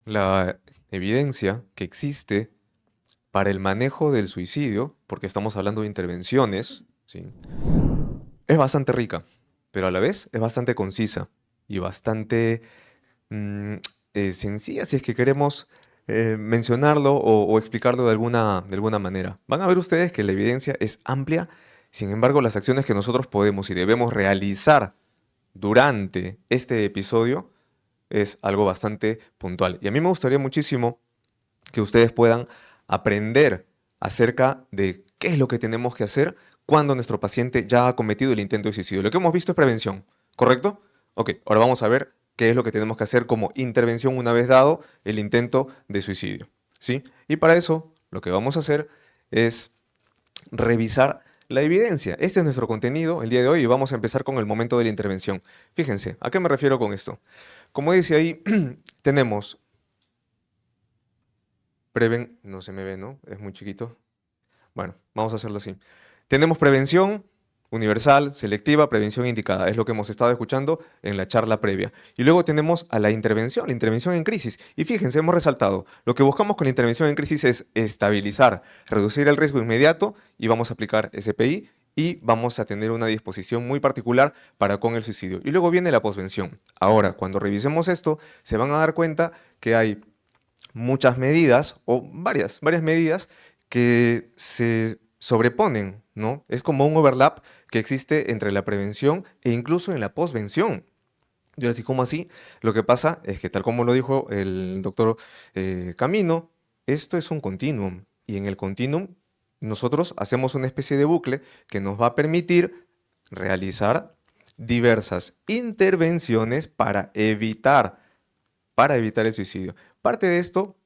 La evidencia que existe para el manejo del suicidio, porque estamos hablando de intervenciones, ¿sí? Es bastante rica, pero a la vez es bastante concisa y bastante mm, sencilla si es que queremos mencionarlo o explicarlo de alguna manera. Van a ver ustedes que la evidencia es amplia, sin embargo las acciones que nosotros podemos y debemos realizar durante este episodio es algo bastante puntual. Y a mí me gustaría muchísimo que ustedes puedan aprender acerca de qué es lo que tenemos que hacer cuando nuestro paciente ya ha cometido el intento de suicidio. Lo que hemos visto es prevención, ¿correcto? Ok, ahora vamos a ver qué es lo que tenemos que hacer como intervención una vez dado el intento de suicidio, ¿sí? Y para eso lo que vamos a hacer es revisar la evidencia. Este es nuestro contenido el día de hoy y vamos a empezar con el momento de la intervención. Fíjense, ¿a qué me refiero con esto? Como dice ahí, tenemos no se me ve, ¿no? Es muy chiquito. Bueno, vamos a hacerlo así. Tenemos prevención universal, selectiva, prevención indicada. Es lo que hemos estado escuchando en la charla previa. Y luego tenemos a la intervención en crisis. Y fíjense, hemos resaltado, lo que buscamos con la intervención en crisis es estabilizar, reducir el riesgo inmediato y vamos a aplicar SPI y vamos a tener una disposición muy particular para con el suicidio. Y luego viene la posvención. Ahora, cuando revisemos esto, se van a dar cuenta que hay muchas medidas o varias medidas que se sobreponen, ¿no? Es como un overlap que existe entre la prevención e incluso en la posvención. Yo así como así, lo que pasa es que tal como lo dijo el doctor Camino, esto es un continuum y en el continuum nosotros hacemos una especie de bucle que nos va a permitir realizar diversas intervenciones para evitar el suicidio. Parte de esto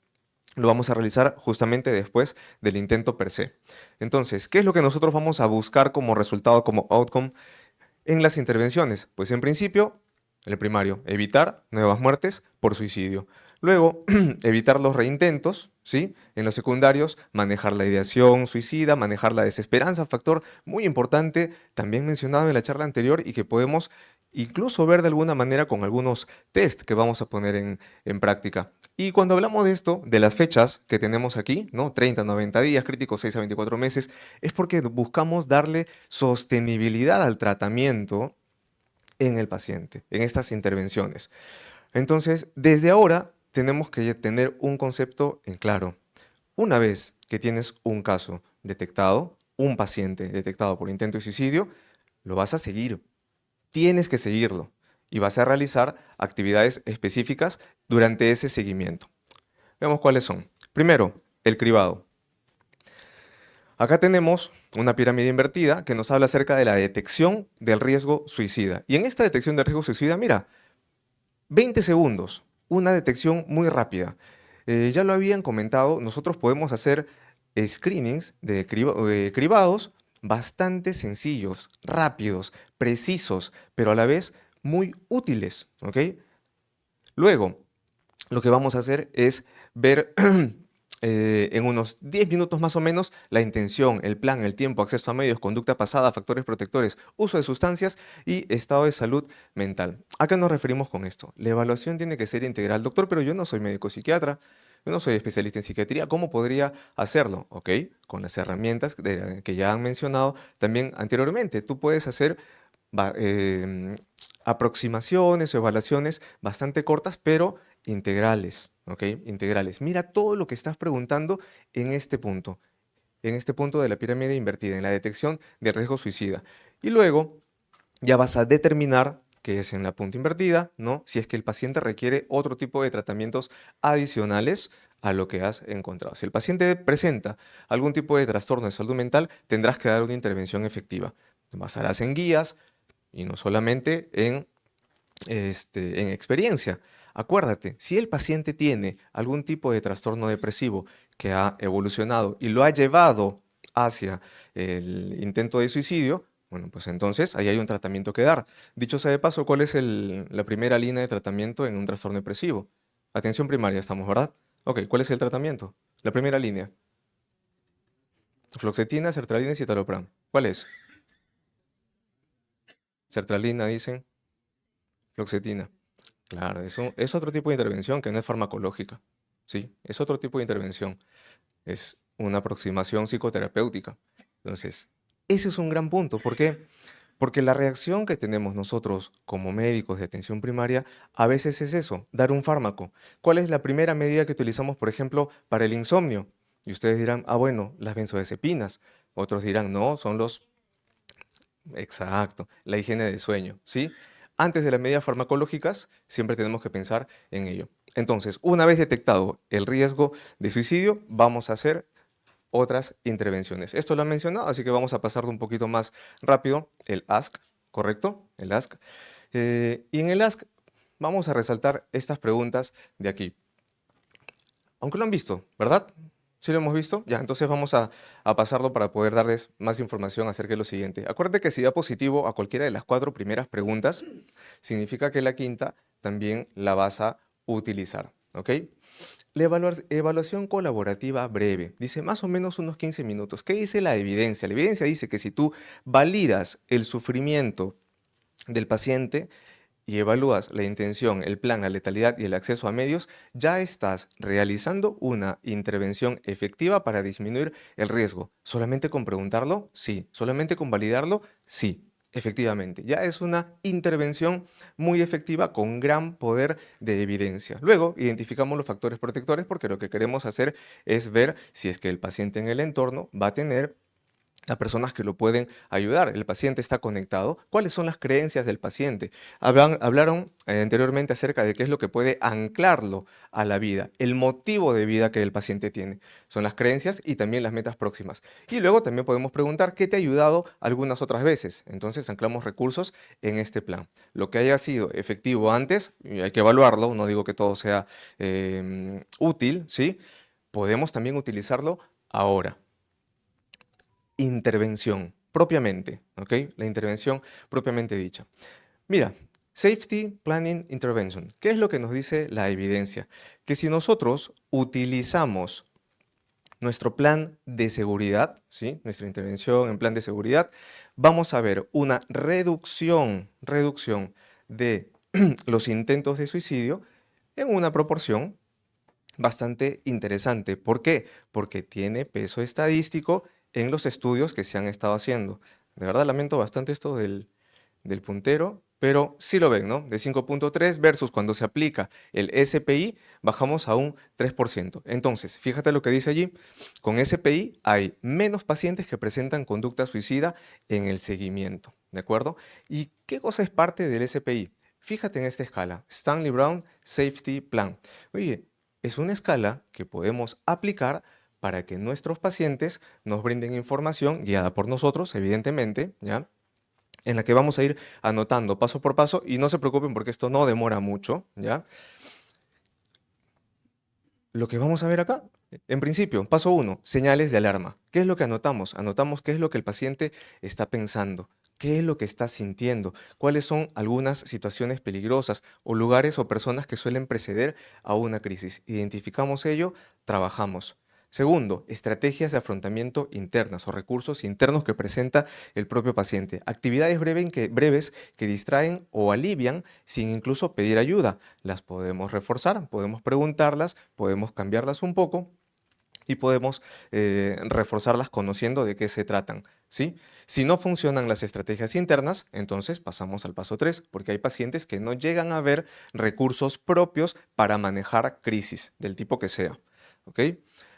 lo vamos a realizar justamente después del intento per se. Entonces, ¿qué es lo que nosotros vamos a buscar como resultado, como outcome en las intervenciones? Pues en principio, el primario, evitar nuevas muertes por suicidio. Luego, evitar los reintentos, ¿sí? En los secundarios, manejar la ideación suicida, manejar la desesperanza, factor muy importante, también mencionado en la charla anterior y que podemos incluso ver de alguna manera con algunos test que vamos a poner en práctica. Y cuando hablamos de esto, de las fechas que tenemos aquí, ¿no? 30, 90 días, críticos 6 a 24 meses, es porque buscamos darle sostenibilidad al tratamiento en el paciente, en estas intervenciones. Entonces, desde ahora tenemos que tener un concepto en claro. Una vez que tienes un caso detectado, un paciente detectado por intento de suicidio, lo vas a seguir. Tienes que seguirlo y vas a realizar actividades específicas durante ese seguimiento. Veamos cuáles son. Primero, el cribado. Acá tenemos una pirámide invertida que nos habla acerca de la detección del riesgo suicida. Y en esta detección del riesgo suicida, mira, 20 segundos, una detección muy rápida. Ya lo habían comentado, nosotros podemos hacer screenings de cribados bastante sencillos, rápidos, precisos, pero a la vez muy útiles, ¿ok? Luego, lo que vamos a hacer es ver en unos 10 minutos más o menos la intención, el plan, el tiempo, acceso a medios, conducta pasada, factores protectores, uso de sustancias y estado de salud mental. ¿A qué nos referimos con esto? La evaluación tiene que ser integral. Doctor, pero yo no soy médico psiquiatra, yo no soy especialista en psiquiatría, ¿cómo podría hacerlo? Ok, con las herramientas que ya han mencionado también anteriormente. Tú puedes hacer va- em, aproximaciones o evaluaciones bastante cortas, pero integrales, ¿ok? Integrales. Mira todo lo que estás preguntando en este punto de la pirámide invertida, en la detección del riesgo suicida. Y luego ya vas a determinar que es en la punta invertida, ¿no? Si es que el paciente requiere otro tipo de tratamientos adicionales a lo que has encontrado. Si el paciente presenta algún tipo de trastorno de salud mental, tendrás que dar una intervención efectiva. Te basarás en guías y no solamente en experiencia. Acuérdate, si el paciente tiene algún tipo de trastorno depresivo que ha evolucionado y lo ha llevado hacia el intento de suicidio, bueno, pues entonces ahí hay un tratamiento que dar. Dicho sea de paso, ¿cuál es la primera línea de tratamiento en un trastorno depresivo? Atención primaria, estamos, ¿verdad? Ok, ¿cuál es el tratamiento? La primera línea. Fluoxetina, sertralina y citalopram. ¿Cuál es? Sertralina, dicen. Fluoxetina. Claro, eso es otro tipo de intervención que no es farmacológica, ¿sí? Es otro tipo de intervención, es una aproximación psicoterapéutica. Entonces, ese es un gran punto. ¿Por qué? Porque la reacción que tenemos nosotros como médicos de atención primaria a veces es eso, dar un fármaco. ¿Cuál es la primera medida que utilizamos, por ejemplo, para el insomnio? Y ustedes dirán, ah, bueno, las benzodiazepinas. Otros dirán, no, son los... Exacto, la higiene del sueño, ¿sí? Antes de las medidas farmacológicas, siempre tenemos que pensar en ello. Entonces, una vez detectado el riesgo de suicidio, vamos a hacer otras intervenciones. Esto lo han mencionado, así que vamos a pasarlo un poquito más rápido. El ask, ¿correcto? El ask. Y en el ask vamos a resaltar estas preguntas de aquí. Aunque lo han visto, ¿verdad? ¿Sí lo hemos visto? Ya, entonces vamos a pasarlo para poder darles más información acerca de lo siguiente. Acuérdate que si da positivo a cualquiera de las 4 primeras preguntas, significa que la quinta también la vas a utilizar, ¿ok? La evaluación colaborativa breve dice más o menos unos 15 minutos. ¿Qué dice la evidencia? La evidencia dice que si tú validas el sufrimiento del paciente y evalúas la intención, el plan, la letalidad y el acceso a medios, ya estás realizando una intervención efectiva para disminuir el riesgo. ¿Solamente con preguntarlo? Sí. ¿Solamente con validarlo? Sí. Efectivamente, ya es una intervención muy efectiva con gran poder de evidencia. Luego, identificamos los factores protectores porque lo que queremos hacer es ver si es que el paciente en el entorno va a tener a personas que lo pueden ayudar. El paciente está conectado. ¿Cuáles son las creencias del paciente? Hablaron anteriormente acerca de qué es lo que puede anclarlo a la vida, el motivo de vida que el paciente tiene. Son las creencias y también las metas próximas. Y luego también podemos preguntar qué te ha ayudado algunas otras veces. Entonces anclamos recursos en este plan. Lo que haya sido efectivo antes, y hay que evaluarlo, no digo que todo sea útil, ¿sí? Podemos también utilizarlo ahora. Intervención, propiamente, ¿ok? La intervención propiamente dicha. Mira, Safety Planning Intervention. ¿Qué es lo que nos dice la evidencia? Que si nosotros utilizamos nuestro plan de seguridad, ¿sí? Nuestra intervención en plan de seguridad, vamos a ver una reducción de los intentos de suicidio en una proporción bastante interesante. ¿Por qué? Porque tiene peso estadístico en los estudios que se han estado haciendo. De verdad lamento bastante esto del puntero, pero sí lo ven, ¿no? De 5.3 versus cuando se aplica el SPI, bajamos a un 3%. Entonces, fíjate lo que dice allí. Con SPI hay menos pacientes que presentan conducta suicida en el seguimiento, ¿de acuerdo? ¿Y qué cosa es parte del SPI? Fíjate en esta escala, Stanley Brown Safety Plan. Oye, es una escala que podemos aplicar para que nuestros pacientes nos brinden información guiada por nosotros, evidentemente, ¿ya? En la que vamos a ir anotando paso por paso y no se preocupen porque esto no demora mucho, ¿ya? Lo que vamos a ver acá, en principio, paso 1, señales de alarma. ¿Qué es lo que anotamos? Anotamos qué es lo que el paciente está pensando, qué es lo que está sintiendo, cuáles son algunas situaciones peligrosas o lugares o personas que suelen preceder a una crisis. Identificamos ello, trabajamos. Segundo, estrategias de afrontamiento internas o recursos internos que presenta el propio paciente. Actividades breves que distraen o alivian sin incluso pedir ayuda. Las podemos reforzar, podemos preguntarlas, podemos cambiarlas un poco y podemos reforzarlas conociendo de qué se tratan, ¿sí? Si no funcionan las estrategias internas, entonces pasamos al paso 3, porque hay pacientes que no llegan a ver recursos propios para manejar crisis, del tipo que sea, ¿ok?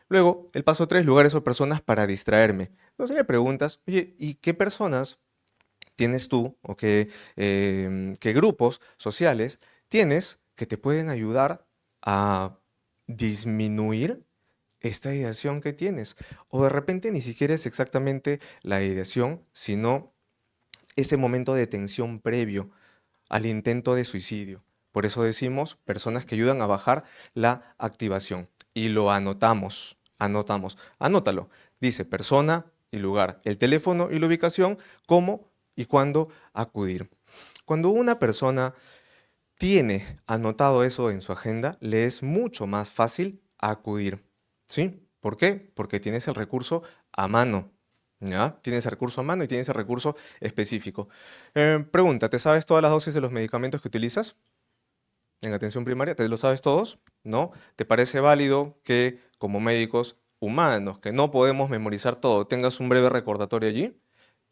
Luego, el paso 3, lugares o personas para distraerme. Entonces le preguntas, oye, ¿y qué personas tienes tú o qué grupos sociales tienes que te pueden ayudar a disminuir esta ideación que tienes? O de repente ni siquiera es exactamente la ideación, sino ese momento de tensión previo al intento de suicidio. Por eso decimos personas que ayudan a bajar la activación. Y lo anotamos. Anótalo. Dice persona y lugar, el teléfono y la ubicación, cómo y cuándo acudir. Cuando una persona tiene anotado eso en su agenda, le es mucho más fácil acudir. ¿Sí? ¿Por qué? Porque tienes el recurso a mano. ¿Ya? Tienes el recurso a mano y tienes el recurso específico. Pregunta, ¿te sabes todas las dosis de los medicamentos que utilizas? en atención primaria? ¿Te lo sabes todos? ¿No? ¿Te parece válido que como médicos humanos, que no podemos memorizar todo, tengas un breve recordatorio allí?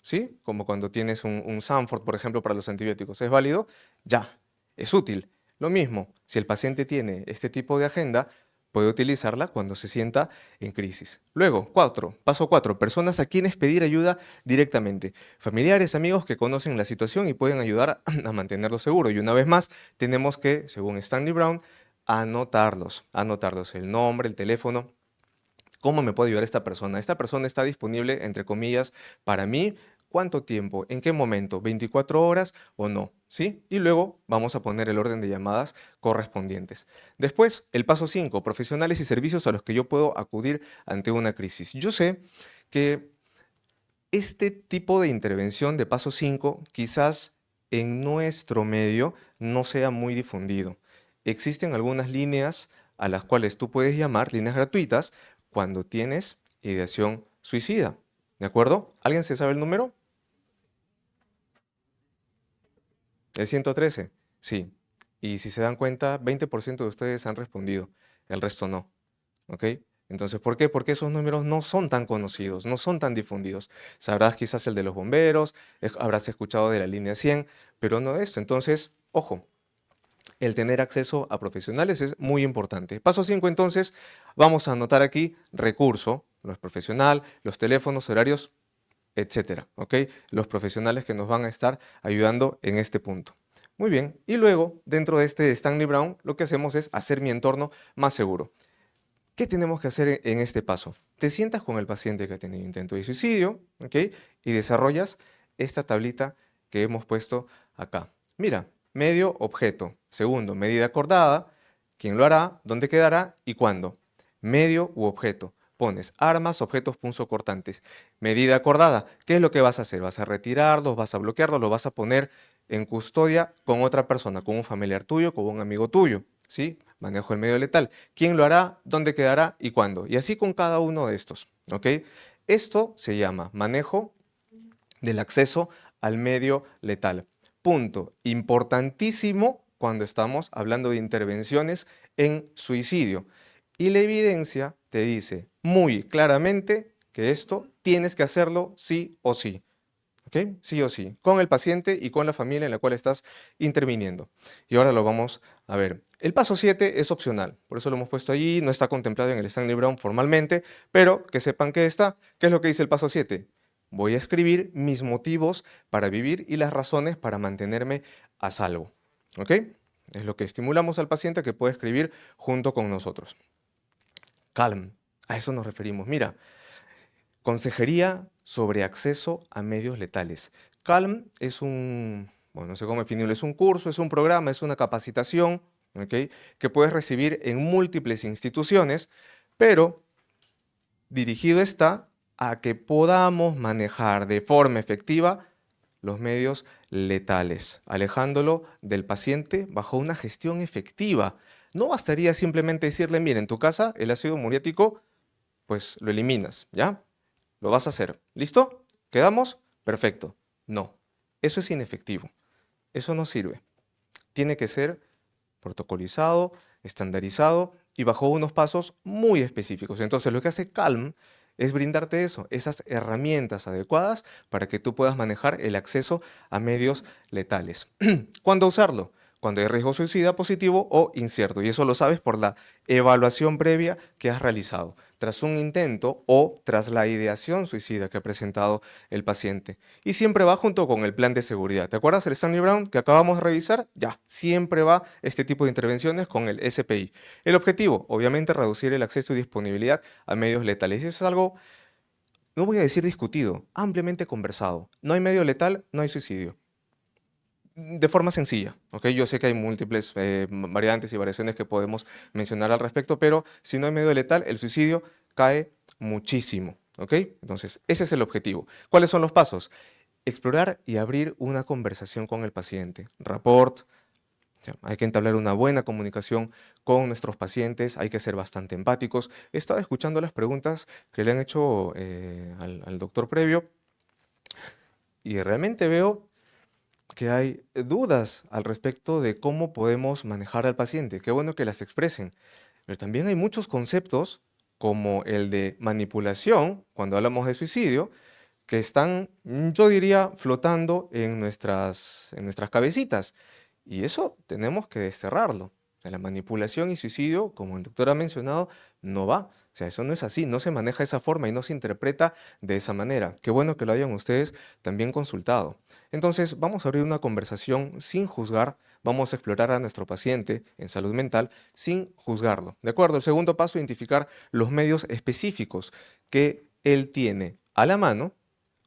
¿Sí? Como cuando tienes un Sanford, por ejemplo, para los antibióticos. ¿Es válido? Ya, es útil. Lo mismo, si el paciente tiene este tipo de agenda, puede utilizarla cuando se sienta en crisis. Luego, paso 4, personas a quienes pedir ayuda directamente. Familiares, amigos que conocen la situación y pueden ayudar a mantenerlo seguro. Y una vez más, tenemos que, según Stanley Brown, anotarlos, el nombre, el teléfono. ¿Cómo me puede ayudar esta persona? Esta persona está disponible, entre comillas, para mí. ¿Cuánto tiempo? ¿En qué momento? ¿24 horas o no? ¿Sí? Y luego vamos a poner el orden de llamadas correspondientes. Después, el paso 5, profesionales y servicios a los que yo puedo acudir ante una crisis. Yo sé que este tipo de intervención de paso 5 quizás en nuestro medio no sea muy difundido. Existen algunas líneas a las cuales tú puedes llamar, líneas gratuitas, cuando tienes ideación suicida. ¿De acuerdo? ¿Alguien se sabe el número? El 113. Sí. Y si se dan cuenta, 20% de ustedes han respondido, el resto no. ¿Ok? Entonces, ¿por qué? Porque esos números no son tan conocidos, no son tan difundidos. Sabrás quizás el de los bomberos, habrás escuchado de la línea 100, pero no de esto. Entonces, ojo, el tener acceso a profesionales es muy importante. Paso 5, entonces, vamos a anotar aquí recurso, lo es profesional, los teléfonos, horarios, etcétera, ¿ok? Los profesionales que nos van a estar ayudando en este punto. Muy bien, y luego, dentro de este Stanley Brown, lo que hacemos es hacer mi entorno más seguro. ¿Qué tenemos que hacer en este paso? Te sientas con el paciente que ha tenido intento de suicidio, ¿ok? Y desarrollas esta tablita que hemos puesto acá. Mira, medio, objeto. Segundo, medida acordada, quién lo hará, dónde quedará y cuándo. Medio u objeto. Pones armas, objetos punzocortantes. Medida acordada. ¿Qué es lo que vas a hacer? ¿Vas a retirarlos, vas a bloquearlos, lo vas a poner en custodia con otra persona, con un familiar tuyo, con un amigo tuyo? ¿Sí? Manejo el medio letal. ¿Quién lo hará? ¿Dónde quedará? ¿Y cuándo? Y así con cada uno de estos. ¿Ok? Esto se llama manejo del acceso al medio letal. Punto importantísimo cuando estamos hablando de intervenciones en suicidio. Y la evidencia te dice muy claramente que esto tienes que hacerlo sí o sí. ¿Ok? Sí o sí, con el paciente y con la familia en la cual estás interviniendo. Y ahora lo vamos a ver. El paso 7 es opcional, por eso lo hemos puesto allí, no está contemplado en el Stanley Brown formalmente, pero que sepan que está. ¿Qué es lo que dice el paso 7? Voy a escribir mis motivos para vivir y las razones para mantenerme a salvo. ¿Ok? Es lo que estimulamos al paciente que puede escribir junto con nosotros. Calm, a eso nos referimos. Mira, consejería sobre acceso a medios letales. Calm es bueno, no sé cómo definirlo, es un curso, es un programa, es una capacitación, ¿ok? Que puedes recibir en múltiples instituciones, pero dirigido está a que podamos manejar de forma efectiva los medios letales, alejándolo del paciente bajo una gestión efectiva. No bastaría simplemente decirle, mira, en tu casa el ácido muriático, pues lo eliminas, ¿ya? Lo vas a hacer. ¿Listo? ¿Quedamos? Perfecto. No, eso es inefectivo. Eso no sirve. Tiene que ser protocolizado, estandarizado y bajo unos pasos muy específicos. Entonces, lo que hace Calm es brindarte eso, esas herramientas adecuadas para que tú puedas manejar el acceso a medios letales. ¿Cuándo usarlo? Cuando hay riesgo suicida positivo o incierto. Y eso lo sabes por la evaluación previa que has realizado, tras un intento o tras la ideación suicida que ha presentado el paciente. Y siempre va junto con el plan de seguridad. ¿Te acuerdas el Stanley Brown que acabamos de revisar? Ya, siempre va este tipo de intervenciones con el SPI. El objetivo, obviamente, reducir el acceso y disponibilidad a medios letales. Y eso es algo, no voy a decir discutido, ampliamente conversado. No hay medio letal, no hay suicidio. De forma sencilla, ¿ok? Yo sé que hay múltiples variantes y variaciones que podemos mencionar al respecto, pero si no hay medio letal, el suicidio cae muchísimo, ¿ok? Entonces, ese es el objetivo. ¿Cuáles son los pasos? Explorar y abrir una conversación con el paciente. Rapport, hay que entablar una buena comunicación con nuestros pacientes, hay que ser bastante empáticos. He estado escuchando las preguntas que le han hecho al doctor previo y realmente veo que hay dudas al respecto de cómo podemos manejar al paciente. Qué bueno que las expresen. Pero también hay muchos conceptos, como el de manipulación, cuando hablamos de suicidio, que están, yo diría, flotando en nuestras cabecitas. Y eso tenemos que desterrarlo. O sea, la manipulación y suicidio, como el doctor ha mencionado, no va. O sea, eso no es así, no se maneja de esa forma y no se interpreta de esa manera. Qué bueno que lo hayan ustedes también consultado. Entonces, vamos a abrir una conversación sin juzgar, vamos a explorar a nuestro paciente en salud mental sin juzgarlo. ¿De acuerdo? El segundo paso, identificar los medios específicos que él tiene a la mano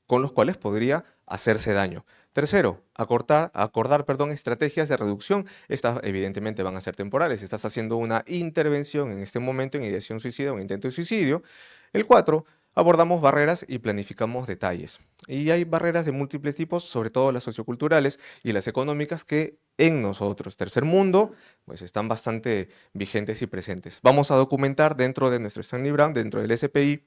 con los cuales podría hacerse daño. Tercero, acordar, estrategias de reducción. Estas evidentemente van a ser temporales. Si estás haciendo una intervención en este momento en ideación suicida o intento de suicidio. El 4, abordamos barreras y planificamos detalles. Y hay barreras de múltiples tipos, sobre todo las socioculturales y las económicas, que en nosotros, tercer mundo, pues están bastante vigentes y presentes. Vamos a documentar dentro de nuestro Stanley Brown, dentro del SPI,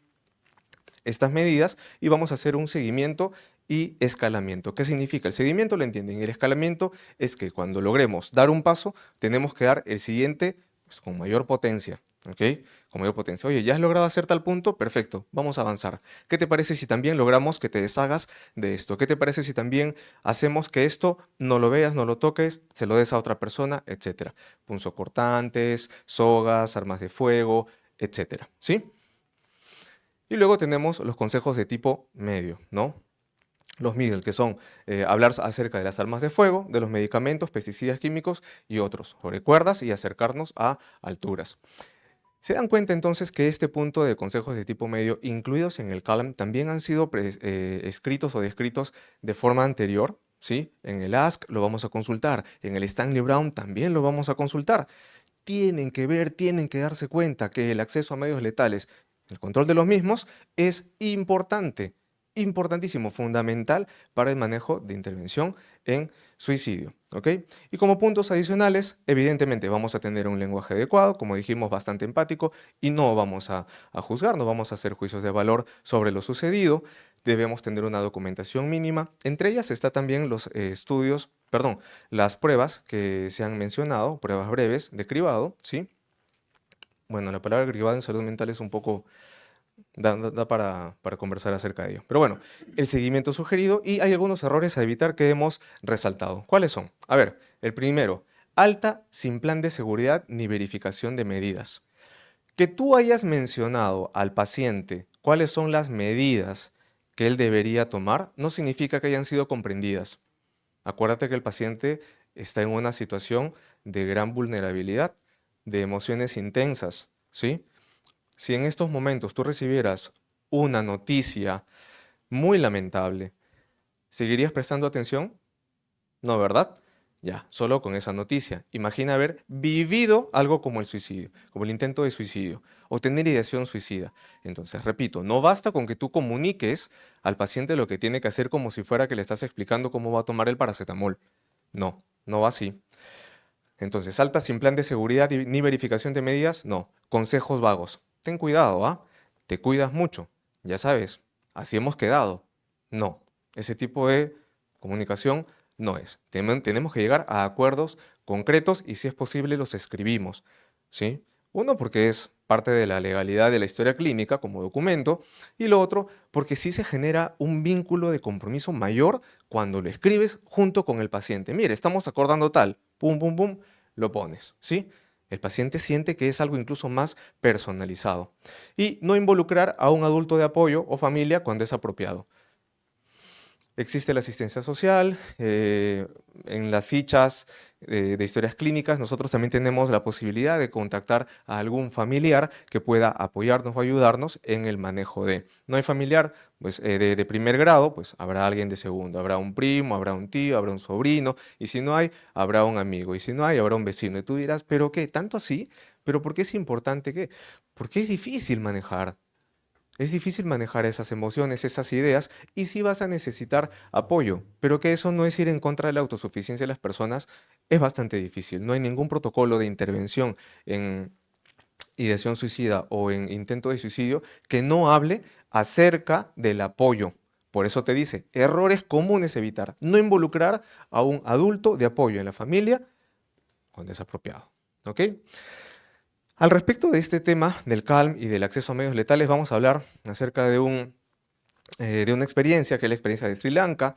estas medidas y vamos a hacer un seguimiento y escalamiento. ¿Qué significa? El seguimiento lo entienden. El escalamiento es que cuando logremos dar un paso, tenemos que dar el siguiente pues, con mayor potencia. ¿Ok? Con mayor potencia. Oye, ¿ya has logrado hacer tal punto? Perfecto, vamos a avanzar. ¿Qué te parece si también logramos que te deshagas de esto? ¿Qué te parece si también hacemos que esto no lo veas, no lo toques, se lo des a otra persona, etcétera? Punzocortantes, sogas, armas de fuego, etcétera. ¿Sí? Y luego tenemos los consejos de tipo medio, ¿no? Los middle, que son hablar acerca de las armas de fuego, de los medicamentos, pesticidas químicos y otros, sobre cuerdas y acercarnos a alturas. ¿Se dan cuenta entonces que este punto de consejos de tipo medio, incluidos en el CALM, también han sido escritos o descritos de forma anterior? ¿Sí? En el Ask lo vamos a consultar, en el Stanley Brown también lo vamos a consultar. Tienen que ver, tienen que darse cuenta que el acceso a medios letales, el control de los mismos, es importante, importantísimo, fundamental para el manejo de intervención en suicidio. ¿Ok? Y como puntos adicionales, evidentemente vamos a tener un lenguaje adecuado, como dijimos, bastante empático, y no vamos a juzgar, no vamos a hacer juicios de valor sobre lo sucedido. Debemos tener una documentación mínima. Entre ellas está también los las pruebas que se han mencionado, pruebas breves de cribado, ¿sí? Bueno, la palabra cribado en salud mental es un poco, da para conversar acerca de ello. Pero bueno, el seguimiento sugerido y hay algunos errores a evitar que hemos resaltado. ¿Cuáles son? A ver, el primero, alta sin plan de seguridad ni verificación de medidas. Que tú hayas mencionado al paciente cuáles son las medidas que él debería tomar no significa que hayan sido comprendidas. Acuérdate que el paciente está en una situación de gran vulnerabilidad, de emociones intensas, ¿sí? Si en estos momentos tú recibieras una noticia muy lamentable, ¿seguirías prestando atención? No, ¿verdad? Ya, solo con esa noticia. Imagina haber vivido algo como el suicidio, como el intento de suicidio, o tener ideación suicida. Entonces, repito, no basta con que tú comuniques al paciente lo que tiene que hacer como si fuera que le estás explicando cómo va a tomar el paracetamol. No, no va así. Entonces, salta sin plan de seguridad ni verificación de medidas, no. Consejos vagos. Ten cuidado, ¿ah? Te cuidas mucho. Ya sabes, así hemos quedado. No, ese tipo de comunicación no es. Tenemos que llegar a acuerdos concretos y si es posible los escribimos, ¿sí? Uno, porque es parte de la legalidad de la historia clínica como documento, y lo otro, porque sí se genera un vínculo de compromiso mayor cuando lo escribes junto con el paciente. Mire, estamos acordando tal, pum, pum, pum, lo pones, ¿sí? El paciente siente que es algo incluso más personalizado. Y no involucrar a un adulto de apoyo o familia cuando es apropiado. Existe la asistencia social, en las fichas de historias clínicas nosotros también tenemos la posibilidad de contactar a algún familiar que pueda apoyarnos o ayudarnos en el manejo de. No hay familiar pues, de primer grado, pues habrá alguien de segundo, habrá un primo, habrá un tío, habrá un sobrino, y si no hay, habrá un amigo, y si no hay, habrá un vecino. Y tú dirás, ¿pero qué? ¿Tanto así? ¿Pero por qué es importante qué? Porque es difícil manejar. Es difícil manejar esas emociones, esas ideas, y sí vas a necesitar apoyo, pero que eso no es ir en contra de la autosuficiencia de las personas, es bastante difícil. No hay ningún protocolo de intervención en ideación suicida o en intento de suicidio que no hable acerca del apoyo, Por eso te dice, errores comunes evitar. No involucrar a un adulto de apoyo en la familia cuando es apropiado. ¿Ok? Al respecto de este tema del CALM y del acceso a medios letales, vamos a hablar acerca de una experiencia, que es la experiencia de Sri Lanka,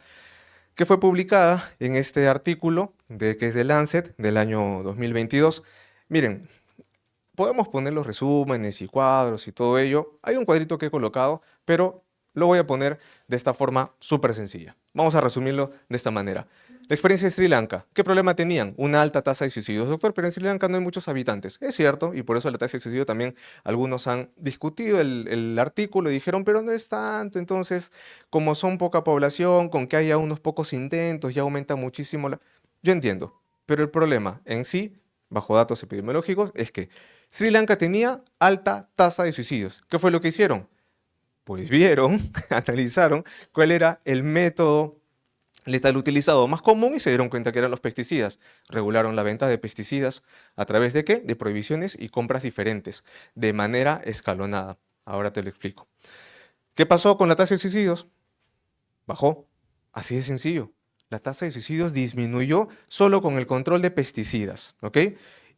que fue publicada en este artículo que es de Lancet del año 2022. Miren, podemos poner los resúmenes y cuadros y todo ello. Hay un cuadrito que he colocado, pero lo voy a poner de esta forma súper sencilla. Vamos a resumirlo de esta manera. La experiencia de Sri Lanka. ¿Qué problema tenían? Una alta tasa de suicidios. Doctor, pero en Sri Lanka no hay muchos habitantes. Es cierto, y por eso la tasa de suicidio también algunos han discutido el artículo y dijeron, pero no es tanto. Entonces, como son poca población, con que haya unos pocos intentos, ya aumenta muchísimo la... Yo entiendo, pero el problema en sí, bajo datos epidemiológicos, es que Sri Lanka tenía alta tasa de suicidios. ¿Qué fue lo que hicieron? Pues vieron, analizaron cuál era el método letal utilizado más común y se dieron cuenta que eran los pesticidas. Regularon la venta de pesticidas a través de ¿qué? De prohibiciones y compras diferentes, de manera escalonada. Ahora te lo explico. ¿Qué pasó con la tasa de suicidios? Bajó. Así de sencillo. La tasa de suicidios disminuyó solo con el control de pesticidas. ¿Ok?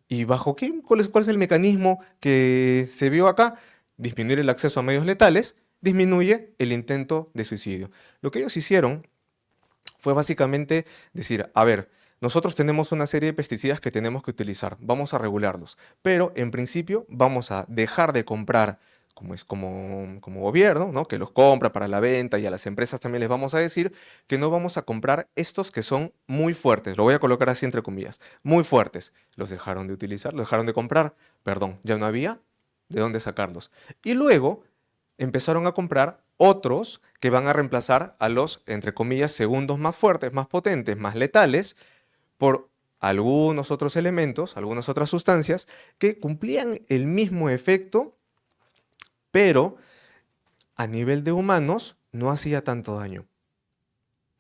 ¿Y bajo qué? ¿Cuál es el mecanismo que se vio acá? Disminuir el acceso a medios letales, disminuye el intento de suicidio. Lo que ellos hicieron fue básicamente decir, a ver, nosotros tenemos una serie de pesticidas que tenemos que utilizar, vamos a regularlos, pero en principio vamos a dejar de comprar, como gobierno, ¿no? Que los compra para la venta y a las empresas también les vamos a decir que no vamos a comprar estos que son muy fuertes, lo voy a colocar así entre comillas, muy fuertes. Los dejaron de utilizar, los dejaron de comprar, perdón, ya no había de dónde sacarlos. Y luego empezaron a comprar otros que van a reemplazar a los, entre comillas, segundos más fuertes, más potentes, más letales, por algunos otros elementos, algunas otras sustancias que cumplían el mismo efecto, pero a nivel de humanos no hacía tanto daño.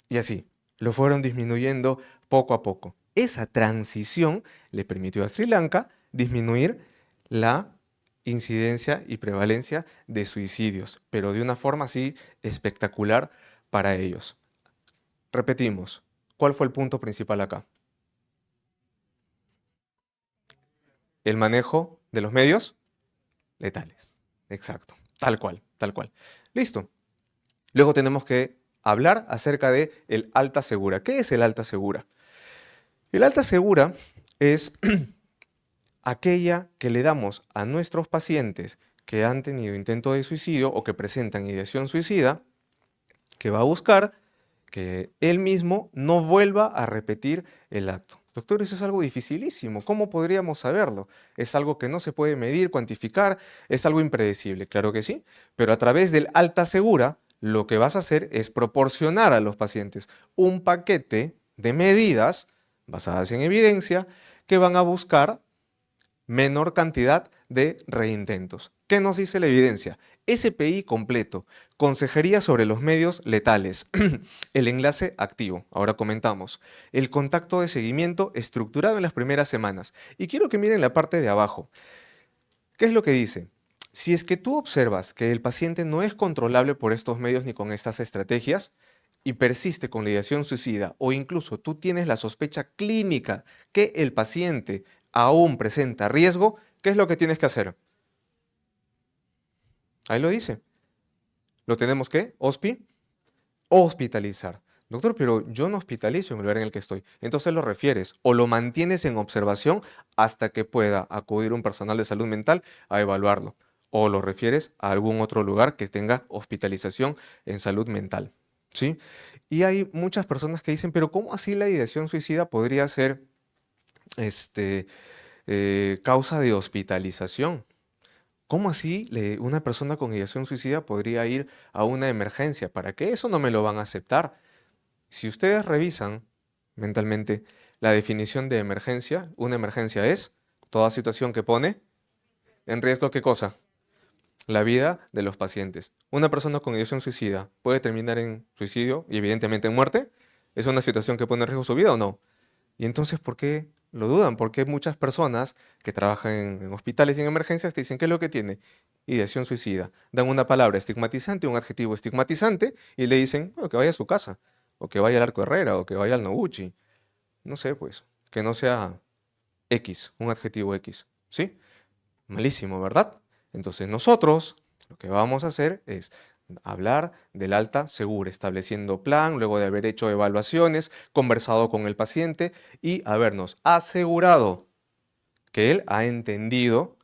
Y así, lo fueron disminuyendo poco a poco. Esa transición le permitió a Sri Lanka disminuir la incidencia y prevalencia de suicidios, pero de una forma así espectacular para ellos. Repetimos, ¿cuál fue el punto principal acá? El manejo de los medios letales. Exacto, tal cual, tal cual. Listo. Luego tenemos que hablar acerca de el alta segura. ¿Qué es el alta segura? El alta segura es aquella que le damos a nuestros pacientes que han tenido intento de suicidio o que presentan ideación suicida, que va a buscar que él mismo no vuelva a repetir el acto. Doctor, eso es algo dificilísimo. ¿Cómo podríamos saberlo? Es algo que no se puede medir, cuantificar, es algo impredecible, claro que sí, pero a través del alta segura, lo que vas a hacer es proporcionar a los pacientes un paquete de medidas basadas en evidencia que van a buscar menor cantidad de reintentos. ¿Qué nos dice la evidencia? SPI completo, consejería sobre los medios letales, el enlace activo, ahora comentamos, el contacto de seguimiento estructurado en las primeras semanas. Y quiero que miren la parte de abajo. ¿Qué es lo que dice? Si es que tú observas que el paciente no es controlable por estos medios ni con estas estrategias y persiste con la ideación suicida o incluso tú tienes la sospecha clínica que el paciente aún presenta riesgo, ¿qué es lo que tienes que hacer? Ahí lo dice. ¿Lo tenemos que? Hospitalizar. Doctor, pero yo no hospitalizo en el lugar en el que estoy. Entonces lo refieres o lo mantienes en observación hasta que pueda acudir un personal de salud mental a evaluarlo. O lo refieres a algún otro lugar que tenga hospitalización en salud mental. ¿Sí? Y hay muchas personas que dicen, pero ¿cómo así la ideación suicida podría ser causa de hospitalización? ¿Cómo así una persona con ideación suicida podría ir a una emergencia? ¿Para qué? Eso no me lo van a aceptar. Si ustedes revisan mentalmente la definición de emergencia, una emergencia es toda situación que pone en riesgo, ¿qué cosa? La vida de los pacientes. Una persona con ideación suicida puede terminar en suicidio y evidentemente en muerte. ¿Es una situación que pone en riesgo su vida o no? Y entonces, ¿por qué lo dudan? Porque muchas personas que trabajan en hospitales y en emergencias te dicen, ¿qué es lo que tiene? ideación suicida. Dan una palabra estigmatizante, un adjetivo estigmatizante y le dicen, bueno, que vaya a su casa, o que vaya al Arco Herrera, o que vaya al Noguchi. No sé, pues, que no sea X, un adjetivo X, ¿sí? Malísimo, ¿verdad? Entonces nosotros lo que vamos a hacer es hablar del alta segura, estableciendo plan, luego de haber hecho evaluaciones, conversado con el paciente y habernos asegurado que él ha entendido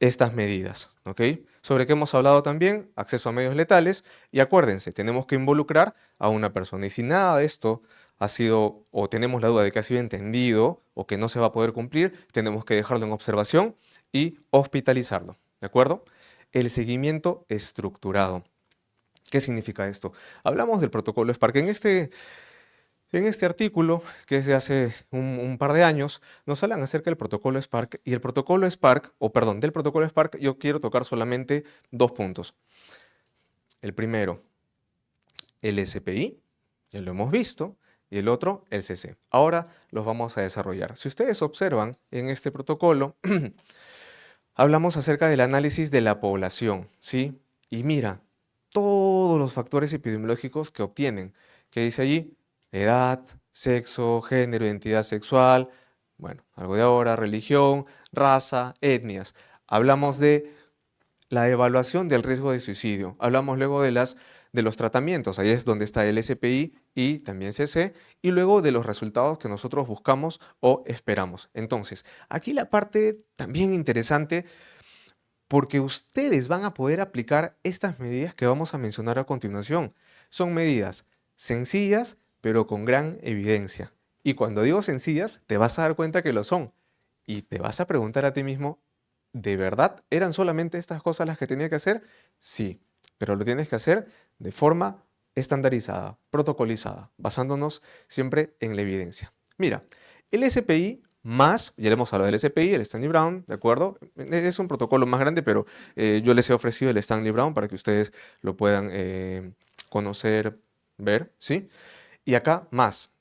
estas medidas, ¿ok? Sobre qué hemos hablado también, acceso a medios letales, y acuérdense, tenemos que involucrar a una persona. Y si nada de esto ha sido, o tenemos la duda de que ha sido entendido, o que no se va a poder cumplir, tenemos que dejarlo en observación y hospitalizarlo, ¿de acuerdo? El seguimiento estructurado. ¿Qué significa esto? Hablamos del protocolo Spark. En este artículo, que es de hace un par de años, nos hablan acerca del protocolo Spark y el protocolo Spark, o perdón, del protocolo Spark, yo quiero tocar solamente dos puntos. El primero, el SPI, ya lo hemos visto, y el otro, el CC. Ahora los vamos a desarrollar. Si ustedes observan en este protocolo, hablamos acerca del análisis de la población, ¿sí? Y mira, todos los factores epidemiológicos que obtienen, que dice allí, edad, sexo, género, identidad sexual, bueno, algo de ahora, religión, raza, etnias. Hablamos de la evaluación del riesgo de suicidio. Hablamos luego de los tratamientos, ahí es donde está el SPI y también CC, y luego de los resultados que nosotros buscamos o esperamos. Entonces, aquí la parte también interesante, porque ustedes van a poder aplicar estas medidas que vamos a mencionar a continuación. Son medidas sencillas, pero con gran evidencia. Y cuando digo sencillas, te vas a dar cuenta que lo son. Y te vas a preguntar a ti mismo, ¿de verdad eran solamente estas cosas las que tenía que hacer? Sí, pero lo tienes que hacer de forma estandarizada, protocolizada, basándonos siempre en la evidencia. Mira, el SPI más, ya le hemos hablado del SPI, el Stanley Brown, ¿de acuerdo? Es un protocolo más grande, pero yo les he ofrecido el Stanley Brown para que ustedes lo puedan conocer, ver, ¿sí? Y acá más,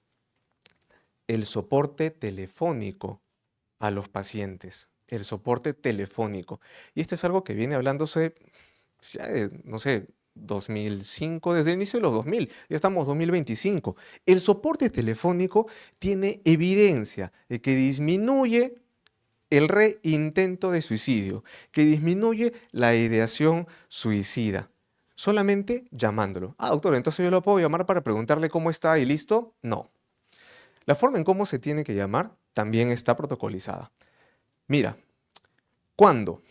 el soporte telefónico a los pacientes, el soporte telefónico. Y esto es algo que viene hablándose, ya no sé, 2005, desde el inicio de los 2000, ya estamos 2025. El soporte telefónico tiene evidencia de que disminuye el reintento de suicidio, que disminuye la ideación suicida, solamente llamándolo. Ah, doctor, entonces yo lo puedo llamar para preguntarle cómo está y listo. No. La forma en cómo se tiene que llamar también está protocolizada. Mira, ¿cuándo?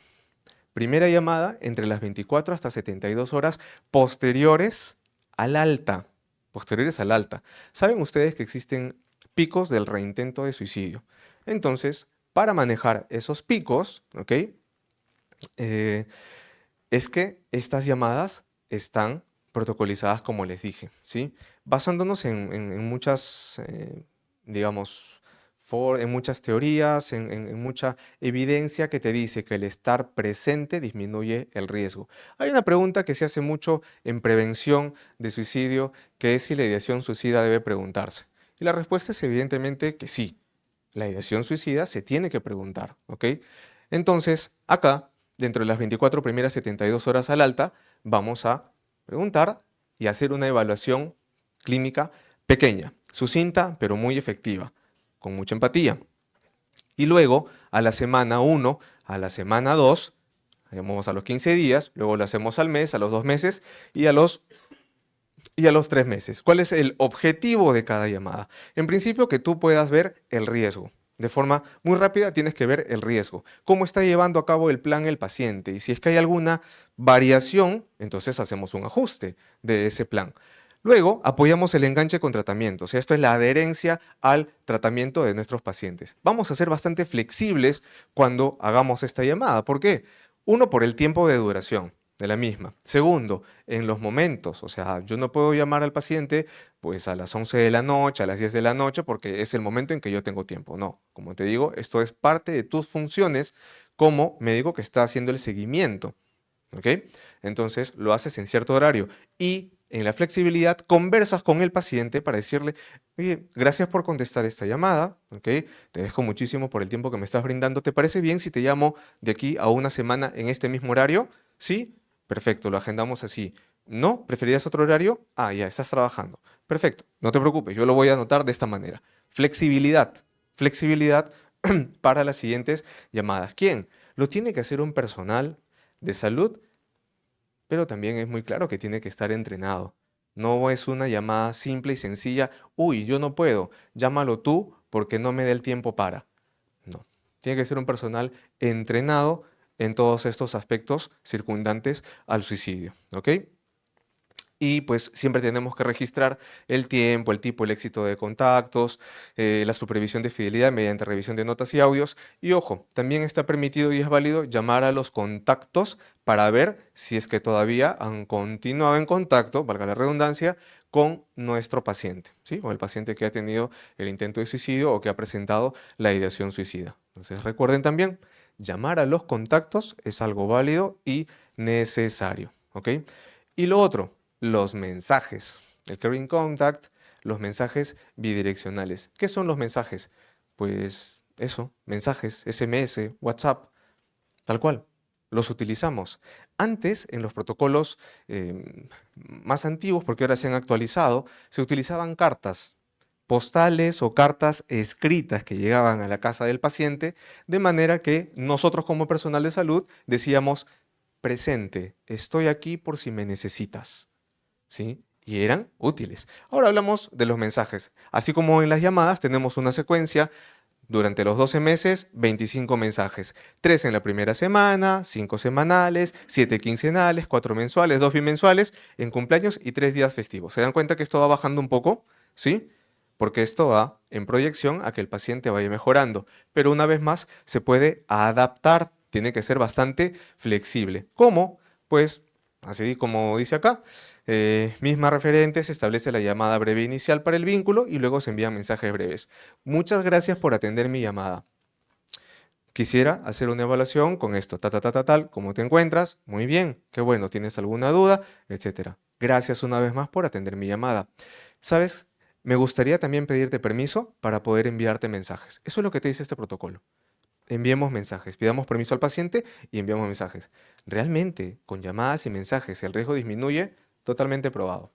Primera llamada entre las 24 hasta 72 horas posteriores al alta. Posteriores al alta. Saben ustedes que existen picos del reintento de suicidio. Entonces, para manejar esos picos, ¿ok? Eh, es que estas llamadas están protocolizadas como les dije, ¿sí? Basándonos en muchas, digamos, en muchas teorías, en mucha evidencia que te dice que el estar presente disminuye el riesgo. Hay una pregunta que se hace mucho en prevención de suicidio, que es si la ideación suicida debe preguntarse. Y la respuesta es evidentemente que sí. La ideación suicida se tiene que preguntar, ¿ok? Entonces, acá, dentro de las 24 primeras 72 horas al alta, vamos a preguntar y hacer una evaluación clínica pequeña, sucinta, pero muy efectiva, con mucha empatía. Y luego, a la semana 1, a la semana 2, vamos a los 15 días, luego lo hacemos al mes, a los 2 meses y a los 3 meses. ¿Cuál es el objetivo de cada llamada? En principio, que tú puedas ver el riesgo. De forma muy rápida tienes que ver el riesgo. ¿Cómo está llevando a cabo el plan el paciente? Y si es que hay alguna variación, entonces hacemos un ajuste de ese plan. Luego, apoyamos el enganche con tratamientos. Esto es la adherencia al tratamiento de nuestros pacientes. Vamos a ser bastante flexibles cuando hagamos esta llamada. ¿Por qué? Uno, por el tiempo de duración de la misma. Segundo, en los momentos, o sea, yo no puedo llamar al paciente pues a las 11 de la noche, a las 10 de la noche, porque es el momento en que yo tengo tiempo. No, como te digo, esto es parte de tus funciones como médico que está haciendo el seguimiento. ¿Ok? Entonces lo haces en cierto horario y en la flexibilidad conversas con el paciente para decirle, oye, gracias por contestar esta llamada, ¿ok? Te dejo muchísimo por el tiempo que me estás brindando. ¿Te parece bien si te llamo de aquí a una semana en este mismo horario? ¿Sí? Perfecto, lo agendamos así. ¿No? ¿Preferirías otro horario? Ah, ya, estás trabajando. Perfecto, no te preocupes, yo lo voy a anotar de esta manera. Flexibilidad. Flexibilidad para las siguientes llamadas. ¿Quién? Lo tiene que hacer un personal de salud, pero también es muy claro que tiene que estar entrenado. No es una llamada simple y sencilla. Uy, yo no puedo. Llámalo tú porque no me dé el tiempo para. No. Tiene que ser un personal entrenado en todos estos aspectos circundantes al suicidio. ¿Ok? Y pues siempre tenemos que registrar el tiempo, el tipo, el éxito de contactos, la supervisión de fidelidad mediante revisión de notas y audios. Y ojo, también está permitido y es válido llamar a los contactos para ver si es que todavía han continuado en contacto, valga la redundancia, con nuestro paciente, ¿sí? O el paciente que ha tenido el intento de suicidio o que ha presentado la ideación suicida. Entonces recuerden también, llamar a los contactos es algo válido y necesario, ¿ok? Y lo otro, los mensajes. El Carrying Contact, los mensajes bidireccionales. ¿Qué son los mensajes? Pues eso, mensajes, SMS, WhatsApp, tal cual. Los utilizamos. Antes, en los protocolos más antiguos, porque ahora se han actualizado, se utilizaban cartas postales o cartas escritas que llegaban a la casa del paciente, de manera que nosotros como personal de salud decíamos, presente, estoy aquí por si me necesitas. ¿Sí? Y eran útiles. Ahora hablamos de los mensajes. Así como en las llamadas tenemos una secuencia, durante los 12 meses, 25 mensajes. 3 en la primera semana, 5 semanales, 7 quincenales, 4 mensuales, 2 bimensuales, en cumpleaños y 3 días festivos. ¿Se dan cuenta que esto va bajando un poco? ¿Sí? Porque esto va en proyección a que el paciente vaya mejorando. Pero una vez más, se puede adaptar. Tiene que ser bastante flexible. ¿Cómo? Pues, así como dice acá, misma referente, se establece la llamada breve inicial para el vínculo y luego se envían mensajes breves. Muchas gracias por atender mi llamada. Quisiera hacer una evaluación con esto, tal, ¿cómo te encuentras? Muy bien, qué bueno, ¿tienes alguna duda? Etcétera. Gracias una vez más por atender mi llamada. ¿Sabes? Me gustaría también pedirte permiso para poder enviarte mensajes. Eso es lo que te dice este protocolo. Enviemos mensajes, pidamos permiso al paciente y enviamos mensajes. Realmente, con llamadas y mensajes, el riesgo disminuye, totalmente probado.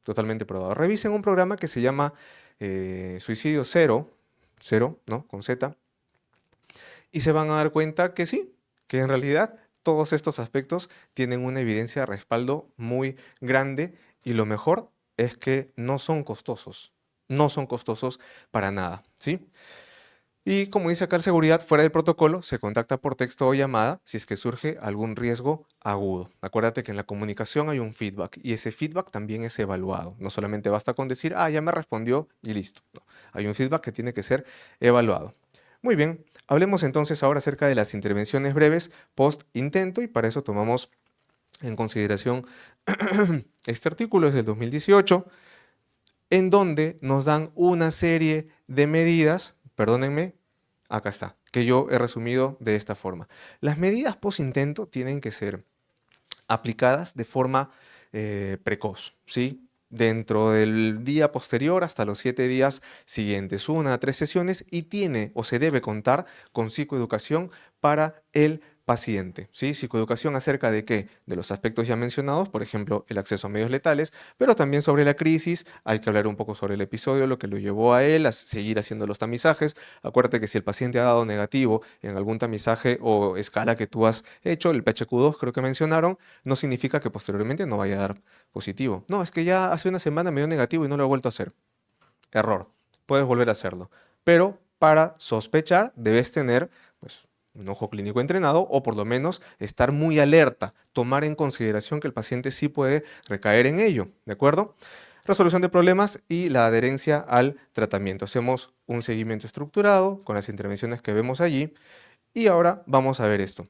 Totalmente probado. Revisen un programa que se llama Suicidio Cero, cero, ¿no? Con Z, y se van a dar cuenta que sí, que en realidad todos estos aspectos tienen una evidencia de respaldo muy grande y lo mejor es que no son costosos. No son costosos para nada, ¿sí? Y como dice acá el seguridad, fuera del protocolo, se contacta por texto o llamada si es que surge algún riesgo agudo. Acuérdate que en la comunicación hay un feedback y ese feedback también es evaluado. No solamente basta con decir, ah, ya me respondió y listo. No, hay un feedback que tiene que ser evaluado. Muy bien, hablemos entonces ahora acerca de las intervenciones breves post-intento y para eso tomamos en consideración este artículo, es del 2018, en donde nos dan una serie de medidas, perdónenme, acá está, que yo he resumido de esta forma. Las medidas post-intento tienen que ser aplicadas de forma precoz, ¿sí? Dentro del día posterior hasta los 7 días siguientes, 1 a 3 sesiones, y tiene o se debe contar con psicoeducación para el paciente, ¿sí? Psicoeducación acerca de qué? De los aspectos ya mencionados, por ejemplo, el acceso a medios letales, pero también sobre la crisis, hay que hablar un poco sobre el episodio, lo que lo llevó a él a seguir haciendo los tamizajes. Acuérdate que si el paciente ha dado negativo en algún tamizaje o escala que tú has hecho, el PHQ-2 creo que mencionaron, no significa que posteriormente no vaya a dar positivo. No, es que ya hace una semana me dio negativo y no lo he vuelto a hacer. Error. Puedes volver a hacerlo. Pero para sospechar debes tener pues, un ojo clínico entrenado o por lo menos estar muy alerta, tomar en consideración que el paciente sí puede recaer en ello. ¿De acuerdo? Resolución de problemas y la adherencia al tratamiento. Hacemos un seguimiento estructurado con las intervenciones que vemos allí y ahora vamos a ver esto.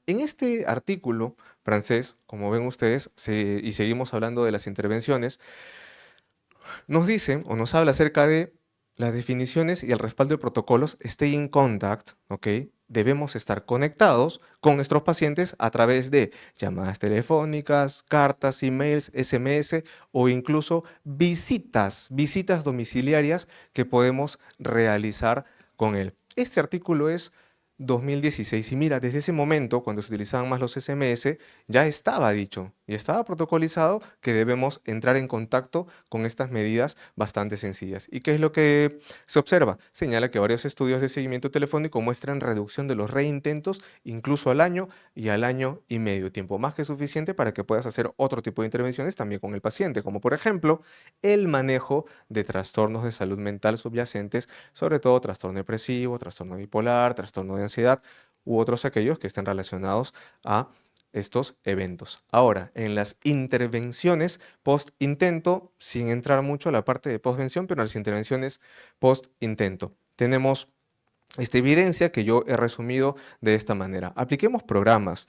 En este artículo francés, como ven ustedes, y seguimos hablando de las intervenciones, nos dice o nos habla acerca de las definiciones y el respaldo de protocolos Stay in Contact, ¿ok? Debemos estar conectados con nuestros pacientes a través de llamadas telefónicas, cartas, emails, SMS o incluso visitas domiciliarias que podemos realizar con él. Este artículo es 2016. Y mira, desde ese momento, cuando se utilizaban más los SMS, ya estaba dicho y estaba protocolizado que debemos entrar en contacto con estas medidas bastante sencillas. ¿Y qué es lo que se observa? Señala que varios estudios de seguimiento telefónico muestran reducción de los reintentos incluso al año y al año y medio, tiempo más que suficiente para que puedas hacer otro tipo de intervenciones también con el paciente, como por ejemplo el manejo de trastornos de salud mental subyacentes, sobre todo trastorno depresivo, trastorno bipolar, trastorno de ansiedad u otros aquellos que estén relacionados a estos eventos. Ahora, en las intervenciones post-intento, sin entrar mucho a la parte de postvención, pero en las intervenciones post-intento, tenemos esta evidencia que yo he resumido de esta manera. Apliquemos programas.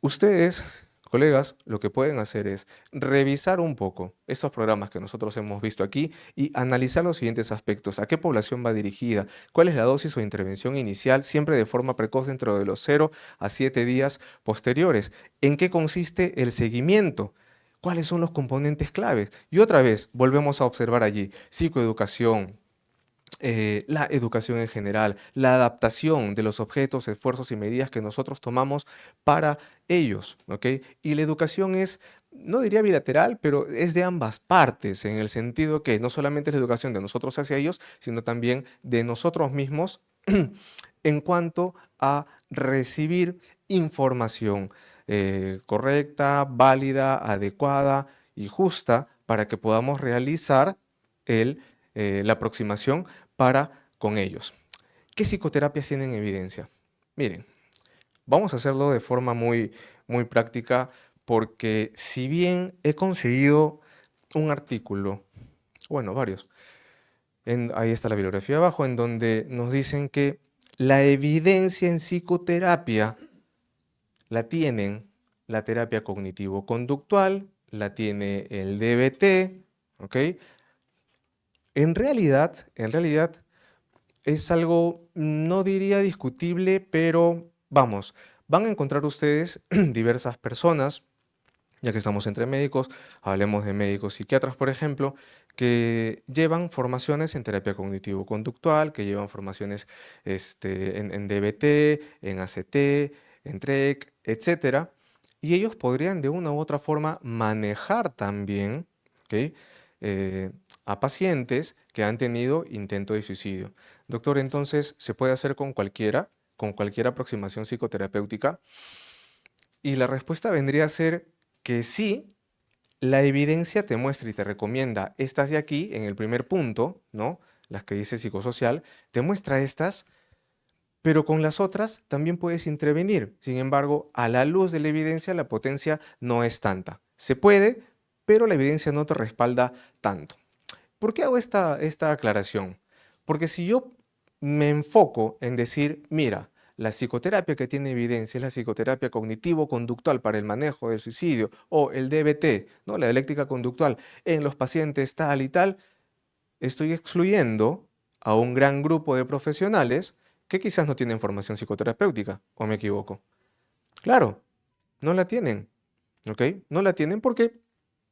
Ustedes, colegas, lo que pueden hacer es revisar un poco estos programas que nosotros hemos visto aquí y analizar los siguientes aspectos. ¿A qué población va dirigida? ¿Cuál es la dosis o intervención inicial? Siempre de forma precoz dentro de los 0 a 7 días posteriores. ¿En qué consiste el seguimiento? ¿Cuáles son los componentes claves? Y otra vez, volvemos a observar allí psicoeducación, la educación en general, la adaptación de los objetos, esfuerzos y medidas que nosotros tomamos para ellos, ¿ok? Y la educación es, no diría bilateral, pero es de ambas partes, en el sentido que no solamente es la educación de nosotros hacia ellos, sino también de nosotros mismos en cuanto a recibir información correcta, válida, adecuada y justa para que podamos realizar la aproximación para con ellos. ¿Qué psicoterapias tienen evidencia? Miren, vamos a hacerlo de forma muy práctica porque si bien he conseguido un artículo, bueno, varios, ahí está la bibliografía abajo, en donde nos dicen que la evidencia en psicoterapia la tienen la terapia cognitivo-conductual, la tiene el DBT, ¿ok? En realidad es algo, no diría discutible, pero vamos, van a encontrar ustedes diversas personas, ya que estamos entre médicos, hablemos de médicos psiquiatras, por ejemplo, que llevan formaciones en terapia cognitivo-conductual, que llevan formaciones en DBT, en ACT, en TREC, etcétera, y ellos podrían de una u otra forma manejar también, ¿ok? eh, a pacientes que han tenido intento de suicidio. Doctor, entonces, ¿se puede hacer con cualquier aproximación psicoterapéutica? Y la respuesta vendría a ser que sí, la evidencia te muestra y te recomienda estas de aquí, en el primer punto, ¿no? Las que dice psicosocial, te muestra estas, pero con las otras también puedes intervenir. Sin embargo, a la luz de la evidencia, la potencia no es tanta. Se puede, pero la evidencia no te respalda tanto. ¿Por qué hago esta aclaración? Porque si yo me enfoco en decir, mira, la psicoterapia que tiene evidencia es la psicoterapia cognitivo-conductual para el manejo del suicidio o el DBT, ¿no? La dialéctica conductual en los pacientes tal y tal, estoy excluyendo a un gran grupo de profesionales que quizás no tienen formación psicoterapéutica, ¿o me equivoco? Claro, no la tienen, ¿ok? No la tienen porque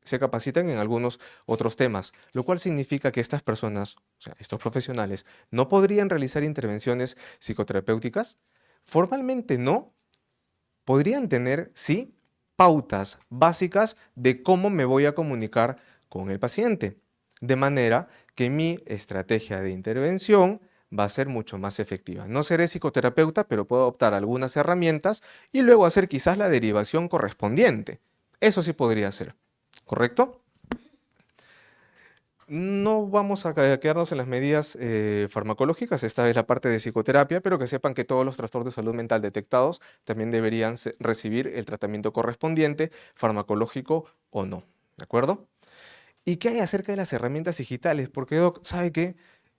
se capacitan en algunos otros temas, lo cual significa que estas personas, o sea, estos profesionales, no podrían realizar intervenciones psicoterapéuticas. Formalmente no, podrían tener, sí, pautas básicas de cómo me voy a comunicar con el paciente, de manera que mi estrategia de intervención va a ser mucho más efectiva. No seré psicoterapeuta, pero puedo adoptar algunas herramientas y luego hacer quizás la derivación correspondiente. Eso sí podría ser. ¿Correcto? No vamos a quedarnos en las medidas farmacológicas, esta es la parte de psicoterapia, pero que sepan que todos los trastornos de salud mental detectados también deberían recibir el tratamiento correspondiente, farmacológico o no. ¿De acuerdo? ¿Y qué hay acerca de las herramientas digitales? Porque, Doc, ¿sabe qué?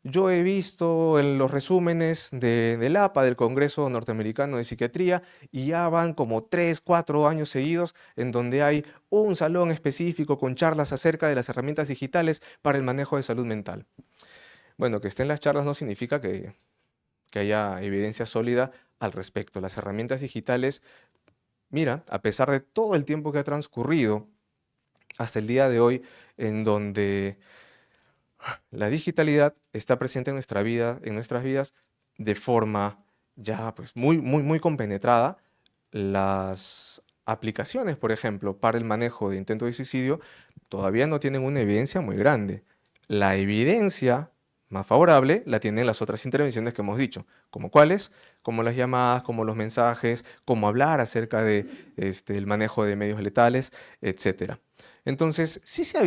Yo he visto en los resúmenes del APA, del Congreso Norteamericano de Psiquiatría, y ya van como 3, 4 años seguidos en donde hay un salón específico con charlas acerca de las herramientas digitales para el manejo de salud mental. Bueno, que estén las charlas no significa que haya evidencia sólida al respecto. Las herramientas digitales, mira, a pesar de todo el tiempo que ha transcurrido hasta el día de hoy, en donde la digitalidad está presente en nuestra vida, en nuestras vidas de forma ya pues muy compenetrada, las aplicaciones, por ejemplo, para el manejo de intento de suicidio todavía no tienen una evidencia muy grande. La evidencia más favorable la tienen las otras intervenciones que hemos dicho, como cuáles, como las llamadas, como los mensajes, como hablar acerca de el manejo de medios letales, etcétera. Entonces, sí se ha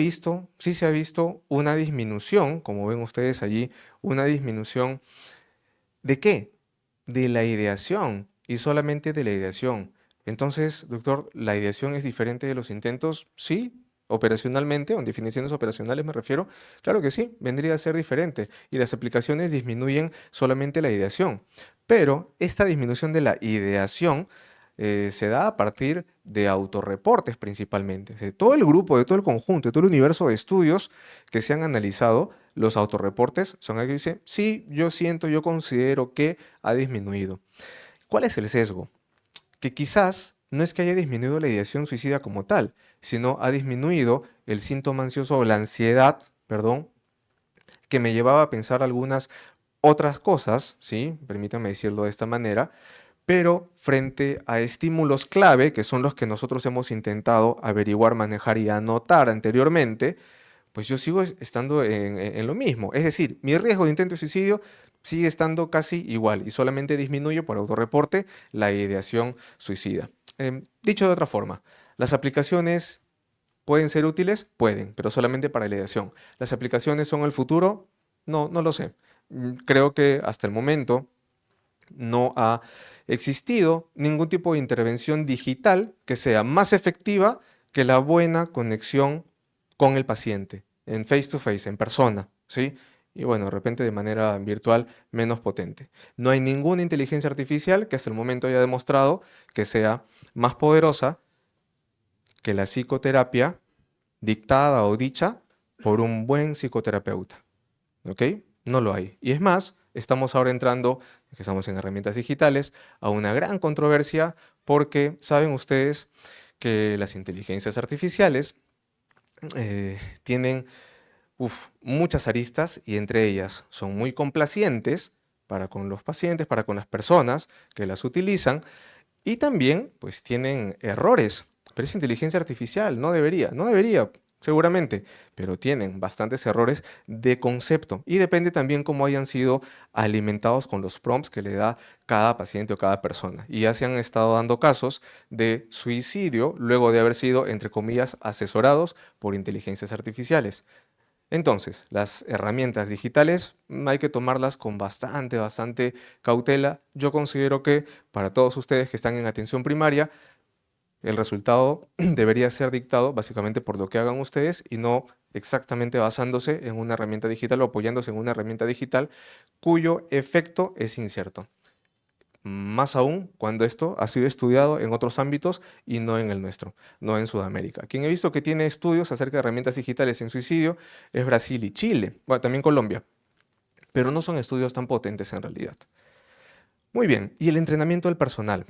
visto una disminución, como ven ustedes allí, una disminución ¿de qué? De la ideación y solamente de la ideación. Entonces, doctor, ¿la ideación es diferente de los intentos? Sí, operacionalmente, o en definiciones operacionales me refiero. Claro que sí, vendría a ser diferente y las aplicaciones disminuyen solamente la ideación. Pero esta disminución de la ideación se da a partir de autorreportes principalmente. De todo el grupo, de todo el conjunto, de todo el universo de estudios que se han analizado, los autorreportes son aquellos que dicen, sí, yo siento, yo considero que ha disminuido. ¿Cuál es el sesgo? Que quizás no es que haya disminuido la ideación suicida como tal, sino ha disminuido el síntoma ansioso o la ansiedad, perdón, que me llevaba a pensar algunas otras cosas, ¿sí? Permítanme decirlo de esta manera, pero frente a estímulos clave, que son los que nosotros hemos intentado averiguar, manejar y anotar anteriormente, pues yo sigo estando en lo mismo. Es decir, mi riesgo de intento de suicidio sigue estando casi igual y solamente disminuye por autorreporte la ideación suicida. Dicho de otra forma, las aplicaciones pueden ser útiles, pueden, pero solamente para la ideación. ¿Las aplicaciones son el futuro? No, no lo sé. Creo que hasta el momento no ha existido ningún tipo de intervención digital que sea más efectiva que la buena conexión con el paciente, en face to face, en persona, ¿sí? Y bueno, de repente de manera virtual menos potente. No hay ninguna inteligencia artificial que hasta el momento haya demostrado que sea más poderosa que la psicoterapia dictada o dicha por un buen psicoterapeuta. ¿Ok? No lo hay. Y es más, estamos ahora entrando, que estamos en herramientas digitales, a una gran controversia porque saben ustedes que las inteligencias artificiales tienen muchas aristas y entre ellas son muy complacientes para con los pacientes, para con las personas que las utilizan y también pues tienen errores. Pero es inteligencia artificial, no debería, seguramente, pero tienen bastantes errores de concepto y depende también cómo hayan sido alimentados con los prompts que le da cada paciente o cada persona. Y ya se han estado dando casos de suicidio luego de haber sido, entre comillas, asesorados por inteligencias artificiales. Entonces, las herramientas digitales hay que tomarlas con bastante cautela. Yo considero que para todos ustedes que están en atención primaria, el resultado debería ser dictado básicamente por lo que hagan ustedes y no exactamente basándose en una herramienta digital o apoyándose en una herramienta digital cuyo efecto es incierto. Más aún cuando esto ha sido estudiado en otros ámbitos y no en el nuestro, no en Sudamérica. Quien he visto que tiene estudios acerca de herramientas digitales en suicidio es Brasil y Chile, bueno, también Colombia, pero no son estudios tan potentes en realidad. Muy bien, y el entrenamiento del personal.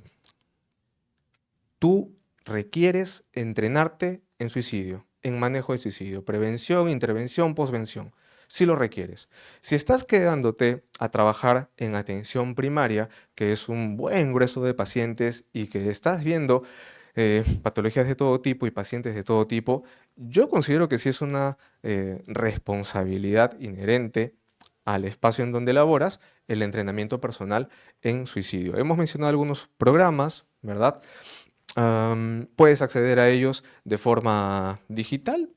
Tú requieres entrenarte en suicidio, en manejo de suicidio, prevención, intervención, posvención. Si lo requieres. Si estás quedándote a trabajar en atención primaria, que es un buen grueso de pacientes y que estás viendo patologías de todo tipo y pacientes de todo tipo, yo considero que sí es una responsabilidad inherente al espacio en donde laboras el entrenamiento personal en suicidio. Hemos mencionado algunos programas, ¿verdad? Puedes acceder a ellos de forma digital,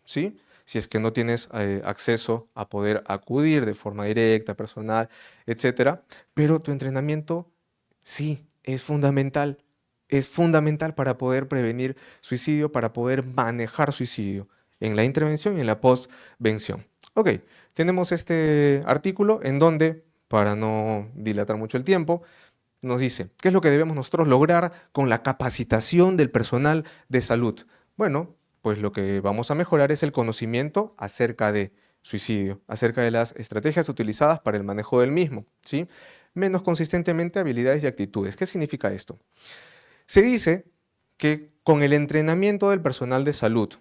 ¿sí? Si es que no tienes acceso a poder acudir de forma directa, personal, etcétera. Pero tu entrenamiento sí es fundamental. Es fundamental para poder prevenir suicidio, para poder manejar suicidio en la intervención y en la postvención. Ok, tenemos este artículo en donde, para no dilatar mucho el tiempo, nos dice, ¿qué es lo que debemos nosotros lograr con la capacitación del personal de salud? Bueno, pues lo que vamos a mejorar es el conocimiento acerca de suicidio, acerca de las estrategias utilizadas para el manejo del mismo, ¿sí? Menos consistentemente habilidades y actitudes. ¿Qué significa esto? Se dice que con el entrenamiento del personal de salud,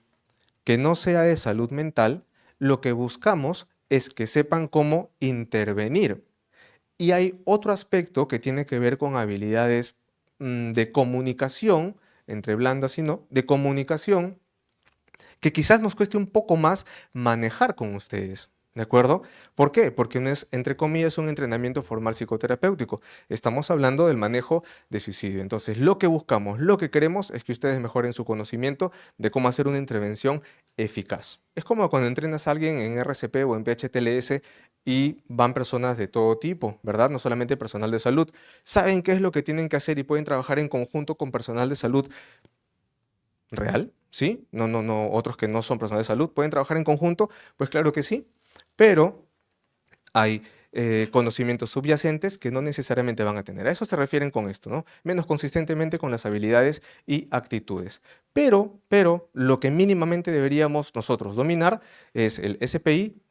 que no sea de salud mental, lo que buscamos es que sepan cómo intervenir Y hay otro aspecto que tiene que ver con habilidades de comunicación, entre blandas y no, de comunicación, que quizás nos cueste un poco más manejar con ustedes. ¿De acuerdo? ¿Por qué? Porque no es, entre comillas, un entrenamiento formal psicoterapéutico. Estamos hablando del manejo de suicidio. Entonces, lo que buscamos, lo que queremos es que ustedes mejoren su conocimiento de cómo hacer una intervención eficaz. Es como cuando entrenas a alguien en RCP o en PHTLS y van personas de todo tipo, ¿verdad? No solamente personal de salud. Saben qué es lo que tienen que hacer y pueden trabajar en conjunto con personal de salud real, ¿sí? No, otros que no son personal de salud, ¿pueden trabajar en conjunto? Pues claro que sí, pero hay conocimientos subyacentes que no necesariamente van a tener. A eso se refieren con esto, ¿no? Menos consistentemente con las habilidades y actitudes. Pero, lo que mínimamente deberíamos nosotros dominar es el SPI,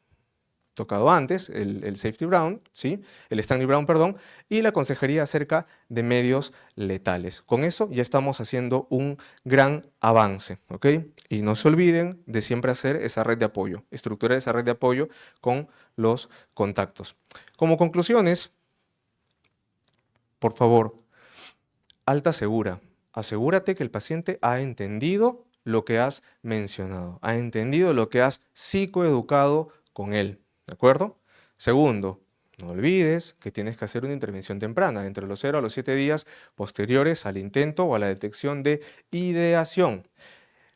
tocado antes, el Safety Brown, ¿sí? El Stanley Brown, perdón, y la consejería acerca de medios letales. Con eso ya estamos haciendo un gran avance, ¿ok? Y no se olviden de siempre hacer esa red de apoyo, estructurar esa red de apoyo con los contactos. Como conclusiones, por favor, alta segura. Asegúrate que el paciente ha entendido lo que has mencionado, ha entendido lo que has psicoeducado con él, ¿de acuerdo? Segundo, no olvides que tienes que hacer una intervención temprana, entre los 0 a los 7 días posteriores al intento o a la detección de ideación.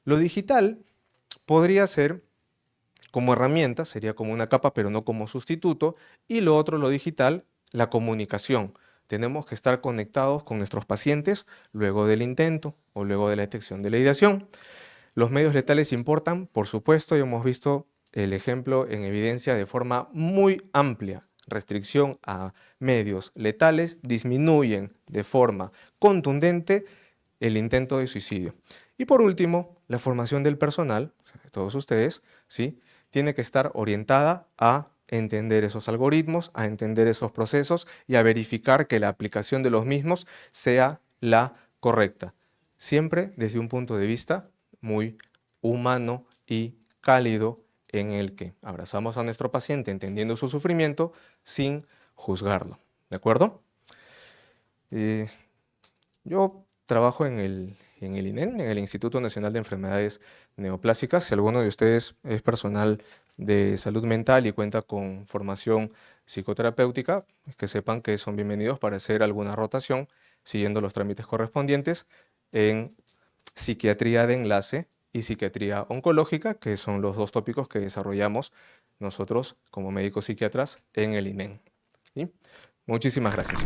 Lo digital podría ser como herramienta, sería como una capa, pero no como sustituto. Y lo otro, lo digital, la comunicación. Tenemos que estar conectados con nuestros pacientes luego del intento o luego de la detección de la ideación. Los medios letales importan, por supuesto, y hemos visto el ejemplo en evidencia de forma muy amplia. Restricción a medios letales disminuyen de forma contundente el intento de suicidio. Y por último, la formación del personal, o sea, de todos ustedes, ¿sí? Tiene que estar orientada a entender esos algoritmos, a entender esos procesos y a verificar que la aplicación de los mismos sea la correcta. Siempre desde un punto de vista muy humano y cálido en el que abrazamos a nuestro paciente entendiendo su sufrimiento sin juzgarlo. ¿De acuerdo? Eh, yo trabajo en el INEN, en el Instituto Nacional de Enfermedades Neoplásicas. Si alguno de ustedes es personal de salud mental y cuenta con formación psicoterapéutica, que sepan que son bienvenidos para hacer alguna rotación siguiendo los trámites correspondientes en psiquiatría de enlace y psiquiatría oncológica, que son los dos tópicos que desarrollamos nosotros como médicos psiquiatras en el INEN. ¿Sí? Muchísimas gracias.